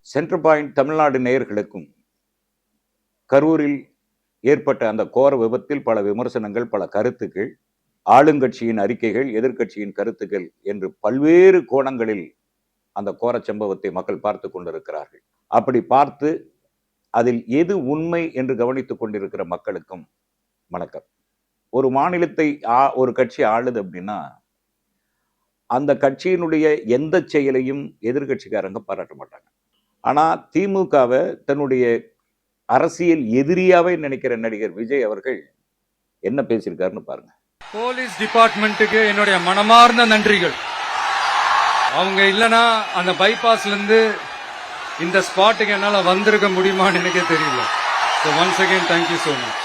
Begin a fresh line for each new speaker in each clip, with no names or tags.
Centre point Tamil Nadu நேயர்களுக்கும் கரூரில் ஏற்பட்ட அந்த கோர விபத்தில் பல விமர்சனங்கள், பல கருத்துக்கள், ஆளுங்கட்சியின் அறிக்கைகள், எதிர்க்கட்சியின் கருத்துக்கள் என்று பல்வேறு கோணங்களில் அந்த கோர சம்பவத்தை மக்கள் பார்த்து கொண்டிருக்கிறார்கள். அப்படி பார்த்து அதில் எது உண்மை என்று கவனித்துக் கொண்டிருக்கிற மக்களுக்கும் வணக்கம். ஒரு மாநிலத்தை ஒரு கட்சி ஆளுது அப்படின்னா அந்த கட்சியினுடைய எந்த செயலையும் எதிர்கட்சிக்காரங்க பாராட்ட மாட்டாங்க. ஆனா திமுகவை தன்னுடைய அரசியல் எதிரியாவே நினைக்கிற நடிகர் விஜய் அவர்கள் என்ன பேசியிருக்காருன்னு பாருங்க.
போலீஸ் டிபார்ட்மெண்ட்டுக்கு என்னுடைய மனமார்ந்த நன்றிகள். அவங்க இல்லைன்னா அந்த பைபாஸ்ல இருந்து இந்த ஸ்பாட்டுக்கு என்னால வந்திருக்க முடியுமான்னு எனக்கே தெரியல. So once again thank you so much.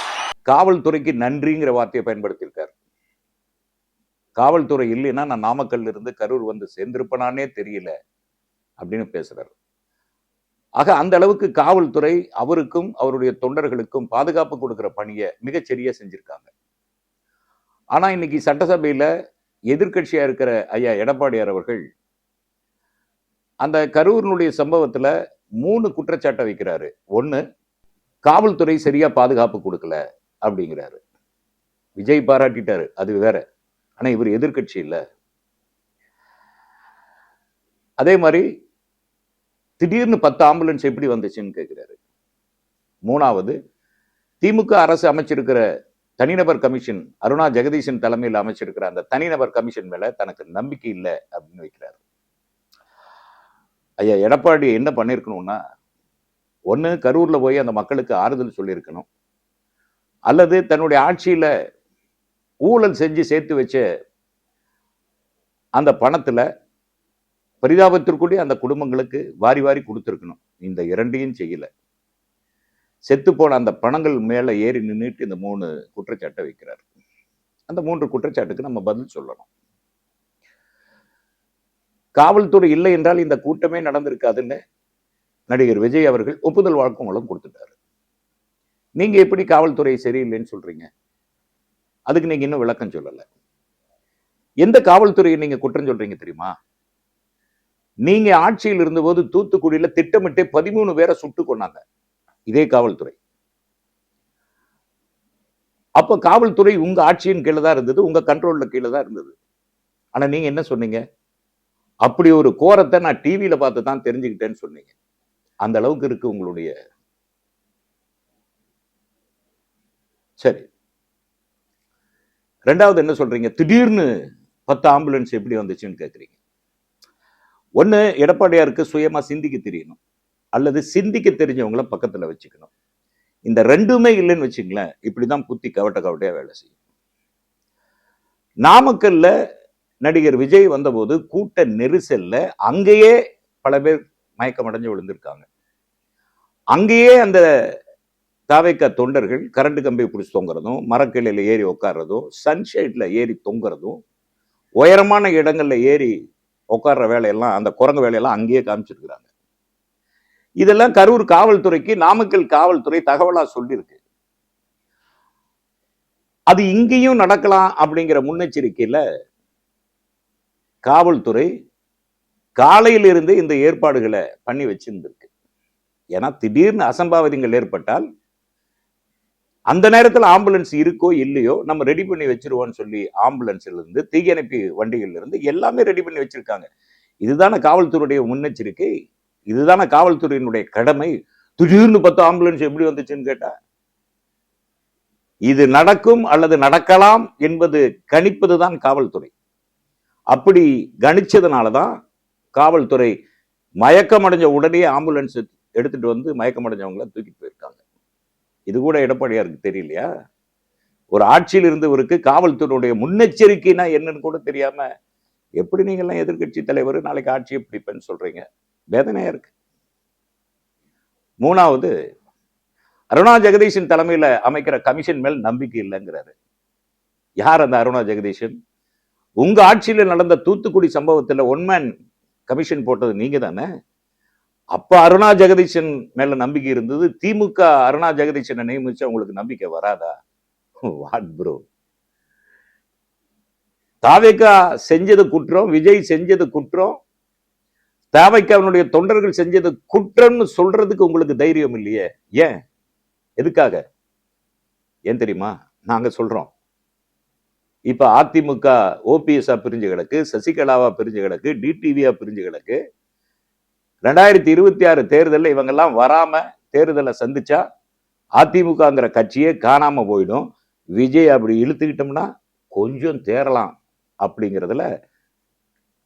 காவல்துறைக்கு நன்றிங்கிற வார்த்தையை பயன்படுத்தியிருக்காரு. காவல்துறை இல்லைன்னா நான் நாமக்கல்ல இருந்து கரூர் வந்து சேர்ந்திருப்பனானே தெரியல அப்படின்னு பேசுறாரு. ஆக அந்த அளவுக்கு காவல்துறை அவருக்கும் அவருடைய தொண்டர்களுக்கும் பாதுகாப்பு கொடுக்கிற பணியை மிகச்சரியா செஞ்சிருக்காங்க. ஆனா இன்னைக்கு சட்டசபையில எதிர்கட்சியா இருக்கிற ஐயா எடப்பாடியார் அவர்கள் அந்த கரூரினுடைய சம்பவத்துல 3 குற்றச்சாட்டை வைக்கிறாரு. 1, காவல்துறை சரியா பாதுகாப்பு கொடுக்கல அப்படிங்கிறாரு. விஜய் பாராட்டிட்டாரு, அது வேற. ஆனா இவர் எதிர்கட்சி இல்ல. அதே மாதிரி திடீர்னு 10 ஆம்புலன்ஸ் எப்படி வந்துச்சுன்னு கேட்கிறாரு. 3வது, திமுக அரசு அமைச்சிருக்கிற தனிநபர் கமிஷன், அருணா ஜெகதீசன் தலைமையில் அமைச்சிருக்கிற அந்த தனிநபர் கமிஷன் மேல தனக்கு நம்பிக்கை இல்லை அப்படின்னு வைக்கிறாரு. ஐயா எடப்பாடி என்ன பண்ணிருக்கணும்னா, 1 கரூர்ல போய் அந்த மக்களுக்கு ஆறுதல் சொல்லியிருக்கணும், அல்லது தன்னுடைய ஆட்சியில ஊழல் செஞ்சு சேர்த்து வச்ச அந்த பணத்துல பரிதாபத்திற்குரிய அந்த குடும்பங்களுக்கு வாரி வாரி கொடுத்திருக்கணும். இந்த 2ஐயும் செய்யல. செத்து போன அந்த பணங்கள் மேல ஏறி நின்றுட்டு இந்த 3 குற்றச்சாட்டை வைக்கிறார். அந்த 3 குற்றச்சாட்டுக்கு நம்ம பதில் சொல்லணும். காவல்துறை இல்லை என்றால் இந்த கூட்டமே நடந்திருக்காதுன்னு நடிகர் விஜய் அவர்கள் ஒப்புதல் வாக்குமூலம் கொடுத்துட்டாரு. நீங்க எப்படி காவல்துறை சரியில்லைன்னு சொல்றீங்க? அதுக்கு நீங்க இன்னும் விளக்கம் சொல்லல. எந்த காவல்துறையை நீங்க குற்றம் சொல்றீங்க தெரியுமா? நீங்க ஆட்சியில் இருந்தபோது தூத்துக்குடியில திட்டமிட்டு 13 பேரை சுட்டு கொண்டாங்க இதே காவல்துறை. அப்ப காவல்துறை உங்க ஆட்சியின் கீழே தான் இருந்தது, உங்க கண்ட்ரோல்ல கீழே தான் இருந்தது. ஆனா நீங்க என்ன சொன்னீங்க? அப்படி ஒரு கோரத்தை நான் டிவியில பார்த்து தான் தெரிஞ்சுக்கிட்டேன்னு சொன்னீங்க. அந்த அளவுக்கு இருக்கு உங்களுடைய. சரி, 2வது என்ன சொல்றீங்க? திடீர்னு 10 ஆம்புலன்ஸ் எப்படி வந்துச்சுன்னு கேட்குறீங்க. 1, எடப்பாடியாருக்கு சுயமா சிந்திக்க தெரியணும், அல்லது சிந்திக்க தெரிஞ்சவங்கள பக்கத்துல வச்சுக்கணும். இந்த 2மே இல்லைன்னு வச்சுங்களேன், இப்படிதான் புத்தி கவட்டையா வேலை செய்யும். நாமக்கல்ல நடிகர் விஜய் வந்தபோது கூட்ட நெரிசல்ல அங்கேயே பல பேர் மயக்கம் அடைஞ்சு விழுந்திருக்காங்க. அங்கேயே அந்த தாவேக்கா தொண்டர்கள் கரண்ட் கம்பி பிடிச்சி தொங்குறதும், மரக்கிளையில ஏறி உட்கார்றதும், சன்ஷைட்ல ஏறி தொங்குறதும், உயரமான இடங்கள்ல ஏறி உட்கார்ற வேலையெல்லாம், அந்த குரங்கு வேலையெல்லாம் அங்கேயே காமிச்சிருக்கிறாங்க. இதெல்லாம் கரூர் காவல்துறைக்கு நாமக்கல் காவல்துறை தகவலா சொல்லியிருக்கு. அது இங்கேயும் நடக்கலாம் அப்படிங்கிற முன்னெச்சரிக்கையில காவல்துறை காலையிலிருந்து இந்த ஏற்பாடுகளை பண்ணி வச்சிருந்திருக்கு. ஏன்னா திடீர்னு அசம்பாவிதங்கள் ஏற்பட்டால் அந்த நேரத்தில் ஆம்புலன்ஸ் இருக்கோ இல்லையோ நம்ம ரெடி பண்ணி வச்சிருவோம்னு சொல்லி ஆம்புலன்ஸ்ல இருந்து, தீயணைப்பு வண்டிகள்ல இருந்து எல்லாமே ரெடி பண்ணி வச்சிருக்காங்க. இதுதானே காவல்துறையுடைய முன்னெச்சரிக்கை, இதுதானே காவல்துறையினுடைய கடமை. திடீர்னு 10 ஆம்புலன்ஸ் எப்படி வந்துச்சுன்னு கேட்டா, இது நடக்கும் அல்லது நடக்கலாம் என்பது கணிப்பதுதான் காவல்துறை. அப்படி கணிச்சதுனாலதான் காவல்துறை மயக்கம் அடைஞ்ச உடனே ஆம்புலன்ஸ் எடுத்துட்டு வந்து மயக்கம் அடைஞ்சவங்களை தூக்கிட்டு போயிருக்காங்க. இது கூட எடப்பாடியாருக்கு தெரியலையா? ஒரு ஆட்சியில் இருந்தவருக்கு காவல்துறையுடைய முன்னெச்சரிக்கைனா என்னன்னு கூட தெரியாம எப்படி நீங்க எல்லாம் எதிர்கட்சி தலைவர் நாளைக்கு ஆட்சியை பிடிப்பேன்னு சொல்றீங்க? வேதனையா இருக்கு. 3வது, அருணா ஜெகதீசன் தலைமையில அமைக்கிற கமிஷன் மேல் நம்பிக்கை இல்லைங்கிறாரு. யார் அந்த அருணா ஜெகதீசன்? உங்க ஆட்சியில நடந்த தூத்துக்குடி சம்பவத்துல 1 மேன் கமிஷன் போட்டது நீங்க தானே. அப்ப அருணா ஜெகதீசன் மேல நம்பிக்கை இருந்தது. திமுக அருணா ஜெகதீசனை நியமிச்சு உங்களுக்கு நம்பிக்கை வராதா? What bro? தாவேகா செஞ்சது குற்றம், விஜய் செஞ்சது குற்றம், தாவைக்காவினுடைய தொண்டர்கள் செஞ்சது குற்றம்னு சொல்றதுக்கு உங்களுக்கு தைரியம் இல்லையே. ஏன்? எதுக்காக? ஏன் தெரியுமா? நாங்க சொல்றோம். இப்ப அதிமுக ஓபிஎஸ்ஆ பிரிஞ்சு கிடக்கு, சசிகலாவா பிரிஞ்சு கிடக்கு, டிடிவியா பிரிஞ்சு கிடக்கு. 2026 தேர்தலில் இவங்கெல்லாம் வராம தேர்தலை சந்திச்சா அதிமுகங்கிற கட்சியே காணாம போயிடும். விஜய் அப்படி இழுத்துக்கிட்டோம்னா கொஞ்சம் தேரலாம் அப்படிங்கிறதுல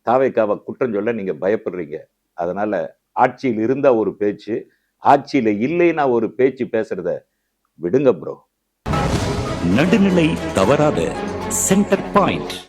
தாவேக்காவை குற்றம் சொல்ல நீங்க பயப்படுறீங்க. அதனால ஆட்சியில் இருந்தா ஒரு பேச்சு, ஆட்சியில இல்லைன்னா ஒரு பேச்சு பேசுறத விடுங்க ப்ரோ.
நடுநிலை தவறாத சென்டர் பாயிண்ட்.